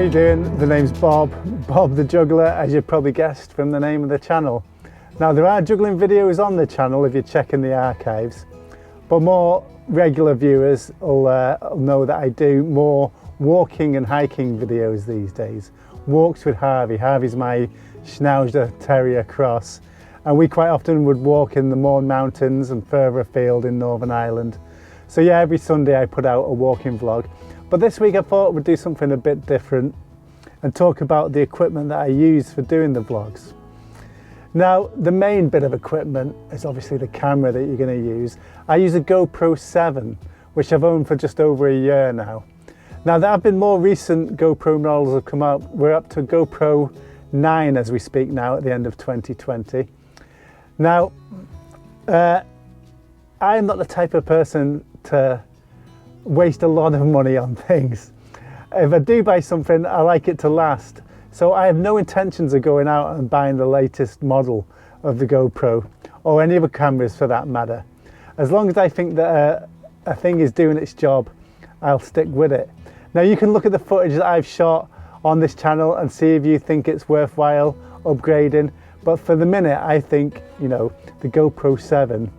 you doing? The name's Bob the Juggler, as you've probably guessed from the name of the channel. Now there are juggling videos on the channel if you're checking the archives, but more regular viewers will know that I do more walking and hiking videos these days. Walks with Harvey. Harvey's my Schnauzer Terrier cross, and we quite often would walk in the Mourne Mountains and further afield in Northern Ireland. So yeah, every Sunday I put out a walking vlog. But this week I thought we'd do something a bit different and talk about the equipment that I use for doing the vlogs. Now, the main bit of equipment is obviously the camera that you're going to use. I use a GoPro 7, which I've owned for just over a year now. Now, there have been more recent GoPro models have come out. We're up to GoPro 9 as we speak now at the end of 2020. Now, I'm not the type of person to waste a lot of money on things. If I do buy something, I like it to last. So I have no intentions of going out and buying the latest model of the GoPro or any other cameras for that matter. As long as I think that a thing is doing its job, I'll stick with it. Now you can look at the footage that I've shot on this channel and see if you think it's worthwhile upgrading. But for the minute, I think, you know, the GoPro 7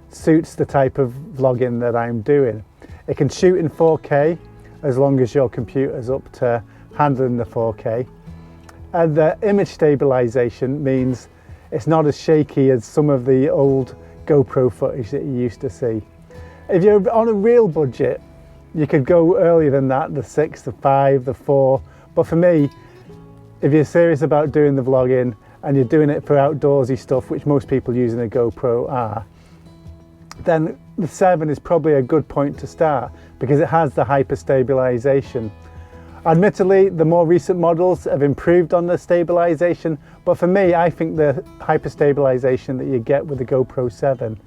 suits the type of vlogging that I'm doing. It can shoot in 4K as long as your computer's up to handling the 4K. And the image stabilization means it's not as shaky as some of the old GoPro footage that you used to see. If you're on a real budget, you could go earlier than that, the 6, the 5, the 4. But for me, if you're serious about doing the vlogging and you're doing it for outdoorsy stuff, which most people using a GoPro are, then the 7 is probably a good point to start because it has the hyper stabilization. Admittedly, the more recent models have improved on the stabilization, but for me, I think the hyper stabilization that you get with the GoPro 7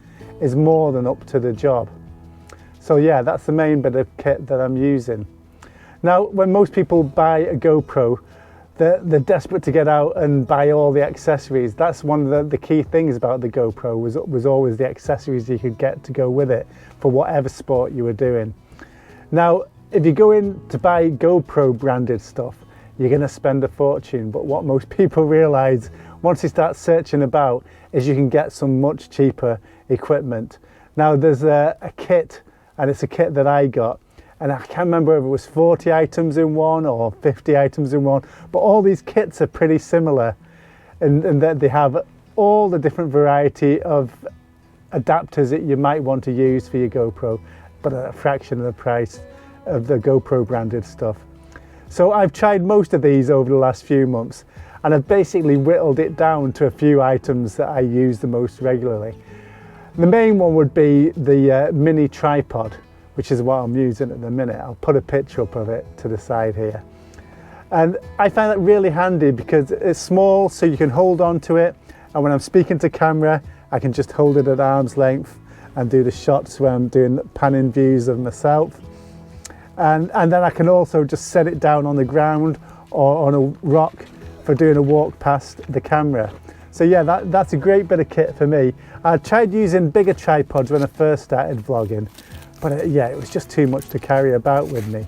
is more than up to the job. So yeah, that's the main bit of kit that I'm using. Now, when most people buy a GoPro, they're desperate to get out and buy all the accessories. That's one of the key things about the GoPro was always the accessories you could get to go with it for whatever sport you were doing. Now, if you go in to buy GoPro branded stuff, you're going to spend a fortune. But what most people realize once they start searching about is you can get some much cheaper equipment. Now, there's a kit, and it's a kit that I got. And I can't remember if it was 40 items in one or 50 items in one, but all these kits are pretty similar in that they have all the different variety of adapters that you might want to use for your GoPro, but at a fraction of the price of the GoPro branded stuff. So I've tried most of these over the last few months, and I've basically whittled it down to a few items that I use the most regularly. The main one would be the mini tripod, which is what I'm using at the minute. I'll put a picture up of it to the side here. And I find that really handy because it's small, so you can hold on to it. And when I'm speaking to camera, I can just hold it at arm's length and do the shots where I'm doing panning views of myself. And then I can also just set it down on the ground or on a rock for doing a walk past the camera. So yeah, that's a great bit of kit for me. I tried using bigger tripods when I first started vlogging, but yeah, it was just too much to carry about with me.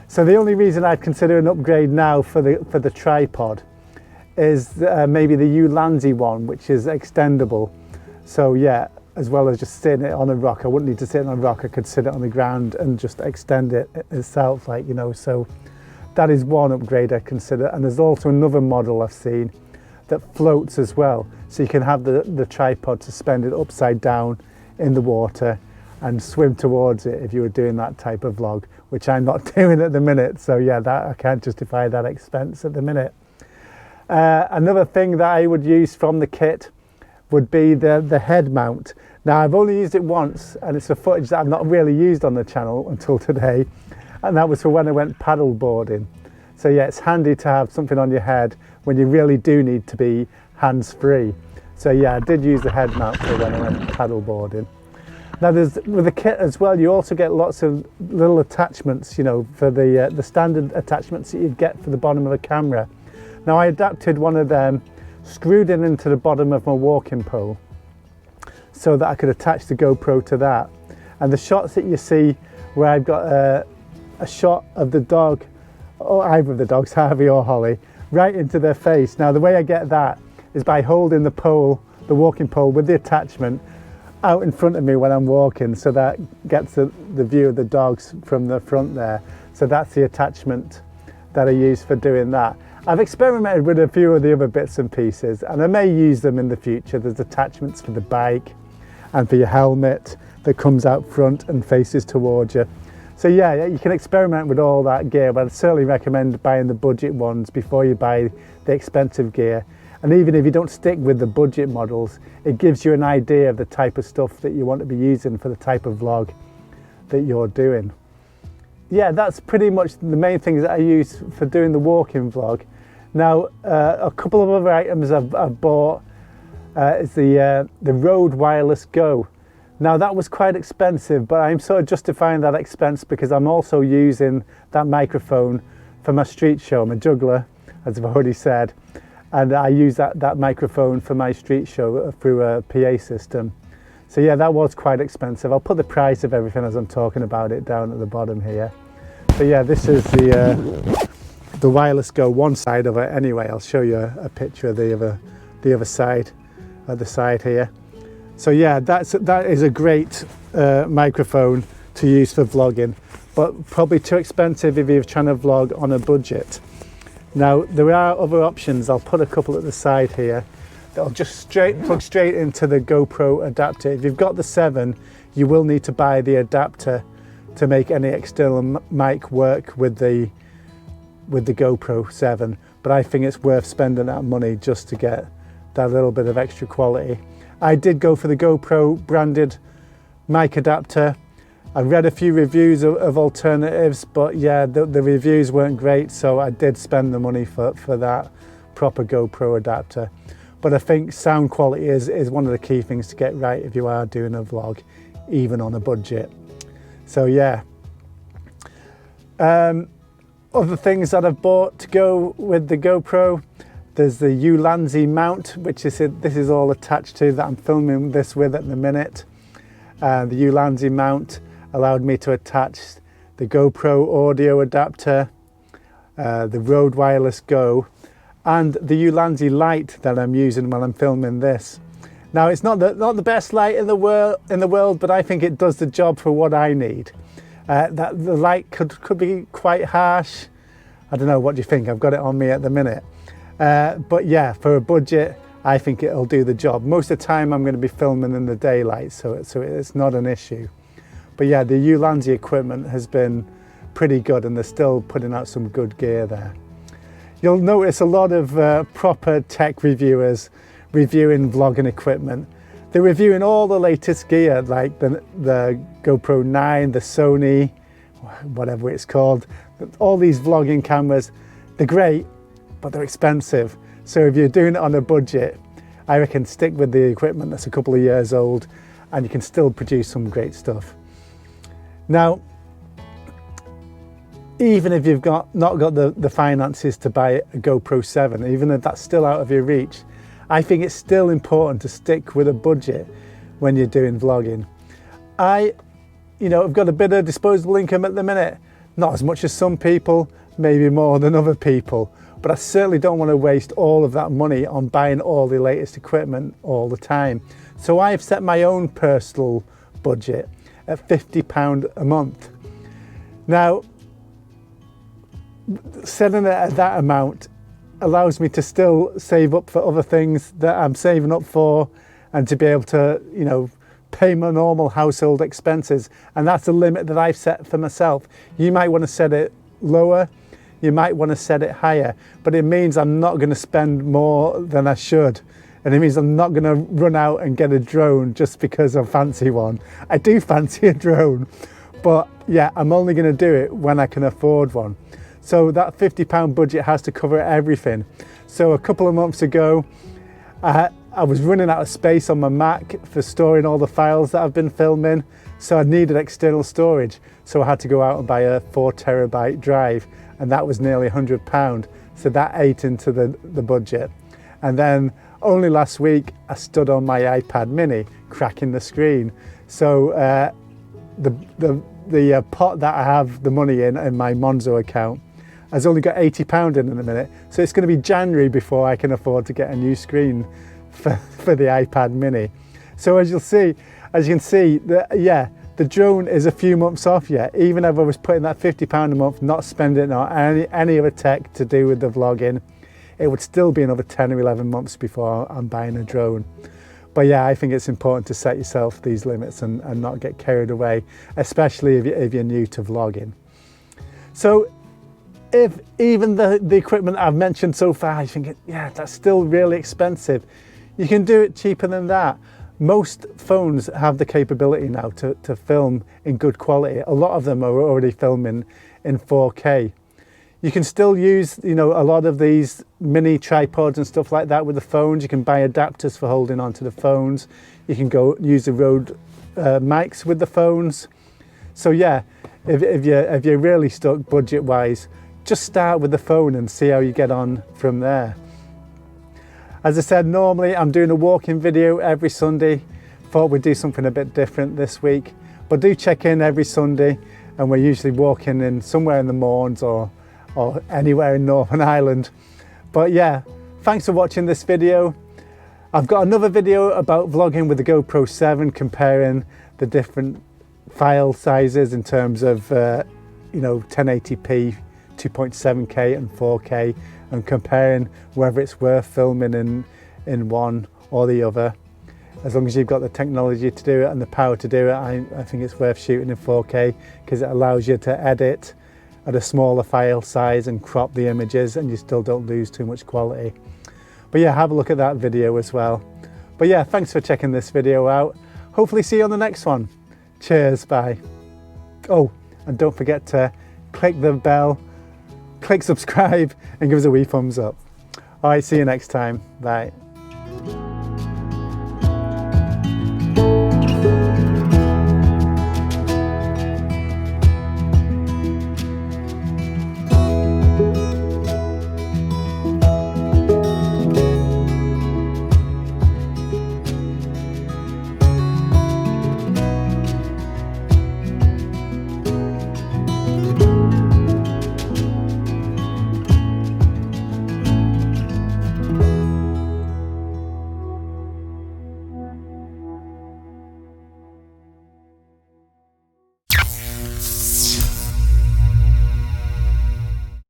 So the only reason I'd consider an upgrade now for the tripod is maybe the Ulanzi one, which is extendable. So yeah, as well as just sitting it on a rock, I wouldn't need to sit on a rock, I could sit it on the ground and just extend it itself, like, you know. So that is one upgrade I consider. And there's also another model I've seen that floats as well. So you can have the tripod suspended upside down in the water and swim towards it if you were doing that type of vlog, which I'm not doing at the minute. So yeah, that I can't justify that expense at the minute. Another thing that I would use from the kit would be the head mount. Now, I've only used it once, and it's a footage that I've not really used on the channel until today, and that was for when I went paddle boarding. So yeah, it's handy to have something on your head when you really do need to be hands-free. So yeah, I did use the head mount for when I went paddle boarding. Now, with the kit as well, you also get lots of little attachments, you know, for the standard attachments that you'd get for the bottom of a camera. Now, I adapted one of them, screwed it into the bottom of my walking pole so that I could attach the GoPro to that. And the shots that you see where I've got a shot of the dog or either of the dogs, Harvey or Holly, right into their face. Now the way I get that is by holding the pole, the walking pole with the attachment out in front of me when I'm walking, so that gets the view of the dogs from the front there. So that's the attachment that I use for doing that. I've experimented with a few of the other bits and pieces, and I may use them in the future. There's attachments for the bike and for your helmet that comes out front and faces towards you. So yeah, you can experiment with all that gear, but I'd certainly recommend buying the budget ones before you buy the expensive gear. And even if you don't stick with the budget models, it gives you an idea of the type of stuff that you want to be using for the type of vlog that you're doing. Yeah, that's pretty much the main things that I use for doing the walking vlog. Now, a couple of other items I've bought is the Rode Wireless Go. Now that was quite expensive, but I'm sort of justifying that expense because I'm also using that microphone for my street show, my Juggler, as I've already said. And I use that microphone for my street show through a PA system. So yeah, that was quite expensive. I'll put the price of everything as I'm talking about it down at the bottom here. So yeah, this is the Wireless Go, one side of it anyway. I'll show you a picture of the other side, at the side here. So yeah, that is a great microphone to use for vlogging, but probably too expensive if you're trying to vlog on a budget. Now there are other options. I'll put a couple at the side here that'll just plug straight into the GoPro adapter. If you've got the 7, you will need to buy the adapter to make any external mic work with the GoPro 7, but I think it's worth spending that money just to get that little bit of extra quality. I did go for the GoPro branded mic adapter. I read a few reviews of alternatives, but yeah, the reviews weren't great, so I did spend the money for that proper GoPro adapter. But I think sound quality is one of the key things to get right if you are doing a vlog, even on a budget. So yeah. Other things that I've bought to go with the GoPro, there's the Ulanzi mount, which this is all attached to that I'm filming this with at the minute. The Ulanzi mount allowed me to attach the GoPro audio adapter, the Rode Wireless Go, and the Ulanzi light that I'm using while I'm filming this. Now it's not the best light in the world, but I think it does the job for what I need. The light could be quite harsh. I don't know, what do you think? I've got it on me at the minute. But yeah, for a budget, I think it'll do the job. Most of the time I'm going to be filming in the daylight, so it's not an issue. But yeah, the Ulanzi equipment has been pretty good, and they're still putting out some good gear there. You'll notice a lot of proper tech reviewers reviewing vlogging equipment. They're reviewing all the latest gear, like the GoPro 9, the Sony, whatever it's called. All these vlogging cameras, they're great, but they're expensive. So if you're doing it on a budget, I reckon stick with the equipment that's a couple of years old, and you can still produce some great stuff. Now, even if you've not got the finances to buy a GoPro 7, even if that's still out of your reach, I think it's still important to stick with a budget when you're doing vlogging. I've got a bit of disposable income at the minute, not as much as some people, maybe more than other people, but I certainly don't want to waste all of that money on buying all the latest equipment all the time. So I've set my own personal budget at £50 a month. Now, setting it at that amount allows me to still save up for other things that I'm saving up for, and to be able to, pay my normal household expenses. And that's a limit that I've set for myself. You might want to set it lower, you might want to set it higher, but it means I'm not going to spend more than I should. And it means I'm not going to run out and get a drone just because I fancy one. I do fancy a drone, but yeah, I'm only going to do it when I can afford one. So that £50 budget has to cover everything. So a couple of months ago, I was running out of space on my Mac for storing all the files that I've been filming. So I needed external storage. So I had to go out and buy a 4 terabyte drive, and that was nearly £100. So that ate into the budget. And then only last week, I stood on my iPad mini, cracking the screen. So the pot that I have the money in my Monzo account, has only got £80 in a minute. So it's going to be January before I can afford to get a new screen for the iPad mini. So as you can see, the drone is a few months off yet. Even if I was putting that £50 a month, not spending it on any other tech to do with the vlogging, it would still be another 10 or 11 months before I'm buying a drone. But yeah, I think it's important to set yourself these limits and not get carried away, especially if you're new to vlogging. So if even the equipment I've mentioned so far, you think, yeah, that's still really expensive, you can do it cheaper than that. Most phones have the capability now to film in good quality. A lot of them are already filming in 4K. You can still use, a lot of these mini tripods and stuff like that with the phones. You can buy adapters for holding onto the phones. You can go use the Rode mics with the phones. So yeah, if you're really stuck budget-wise, just start with the phone and see how you get on from there. As I said, normally I'm doing a walking video every Sunday. Thought we'd do something a bit different this week, but do check in every Sunday, and we're usually walking in somewhere in the Mourns or anywhere in Northern Ireland. But yeah, thanks for watching this video. I've got another video about vlogging with the GoPro 7, comparing the different file sizes in terms of 1080p, 2.7K and 4K, and comparing whether it's worth filming in one or the other. As long as you've got the technology to do it and the power to do it, I think it's worth shooting in 4K, because it allows you to edit at a smaller file size and crop the images, and you still don't lose too much quality. But yeah, have a look at that video as well. But yeah, thanks for checking this video out. Hopefully see you on the next one. Cheers, bye. Oh, and don't forget to click the bell, click subscribe, and give us a wee thumbs up. All right, see you next time. Bye.